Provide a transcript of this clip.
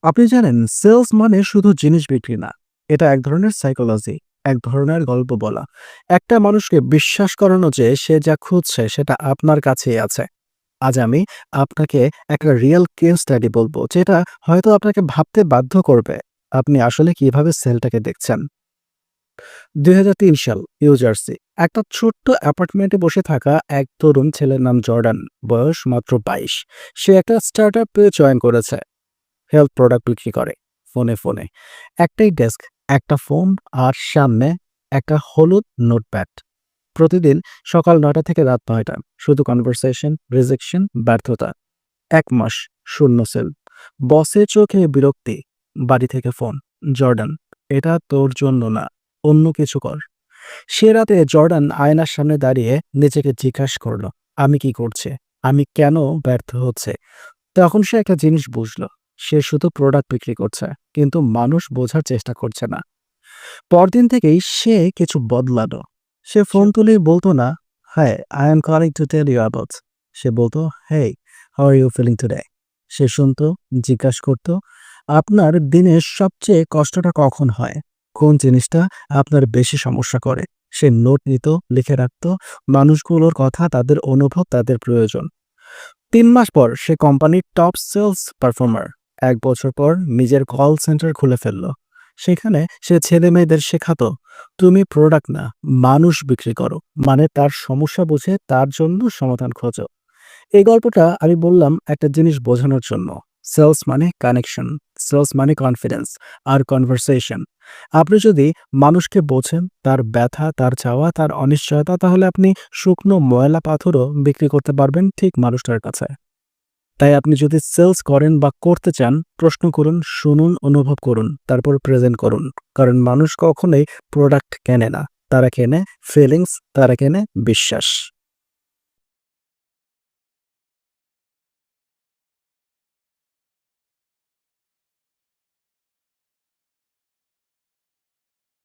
আপনি জানেন সেলস মানে শুধু জিনিস বিক্রি না। এটা এক ধরনের সাইকোলজি, এক ধরনের গল্প বলা। একটা মানুষকে বিশ্বাস করানো যে সে যা খুঁজছে সেটা আপনার কাছেই আছে। আজ আমি আপনাকে একটা রিয়েল কেস স্টাডি বলবো যেটা হয়তো আপনাকে ভাবতে বাধ্য করবে। আপনি আসলে কিভাবে সেলটাকে দেখছেন। ২০০৩ সাল, নিউ জার্সি। একটা ছোট্ট অ্যাপার্টমেন্টে বসে থাকা এক তরুণ ছেলের নাম জর্ডান। বয়স মাত্র ২২। সে একটা স্টার্টআপে জয়েন করেছে। হেলথ প্রোডাক্ট বিক্রি করে। ফোনে একটাই ডেস্ক, একটা ফোন আর সামনে একটা হলুদ নোটপ্যাড। প্রতিদিন সকাল ৯টা থেকে রাত ৯টা শুধু কনভারসেশন, রিজেকশন, ব্যর্থতা। ১ মাস, শূন্য সেল। বসের চোখে বিরক্তি। বাড়ি থেকে ফোন। জর্ডান, এটা তোর জন্য না, অন্য কিছু কর। সে রাতে জর্ডান আয়নার সামনে দাঁড়িয়ে নিজেকে জিজ্ঞাসা করলো, আমি কি করছি, আমি কেন ব্যর্থ হচ্ছে। তখন সে একটা জিনিস বুঝলো, সে শুধু প্রোডাক্ট বিক্রি করছে, কিন্তু মানুষ বোঝার চেষ্টা করছে না। পরদিন থেকেই সে কিছু বদলালো। সে ফোন তুলেই বলতো না, hi, I am calling to tell you about. সে বলতো, hey, how are you feeling today. সে শুনতো, জিজ্ঞাসা করতো, আপনার দিনের সবচেয়ে কষ্টটা কখন হয়, কোন জিনিসটা আপনার বেশি সমস্যা করে। সে নোট নিত, লিখে রাখতো মানুষগুলোর কথা, তাদের অনুভব, তাদের প্রয়োজন। ৩ মাস পর সে কোম্পানির টপ সেলস পারফর্মার। ১ বছর পর নিজের কল সেন্টার খুলে ফেলল। সেখানে সে ছেলেমেয়েদের শেখাতো, তুমি প্রোডাক্ট না, মানুষ বিক্রি করো। মানে তার সমস্যা বুঝে তার জন্য সমাধান খোঁজো। এই গল্পটা আমি বললাম একটা জিনিস বোঝানোর জন্য। সেলস মানে কানেকশন, সেলস মানে কনফিডেন্স আর কনভারসেশন। আপনি যদি মানুষকে বোঝেন, তার ব্যথা, তার চাওয়া, তার অনিশ্চয়তা, তাহলে আপনি শুকনো ময়লা পাথরও বিক্রি করতে পারবেন ঠিক মানুষটার কাছে। তাই আপনি যদি সেলস করেন বা করতে চান, প্রশ্ন করুন, শুনুন, অনুভব করুন, তারপর প্রেজেন্ট করুন। কারণ মানুষ কখনোই প্রোডাক্ট কেনে না, তারা কেনে ফিলিংস, তারা কেনে বিশ্বাস।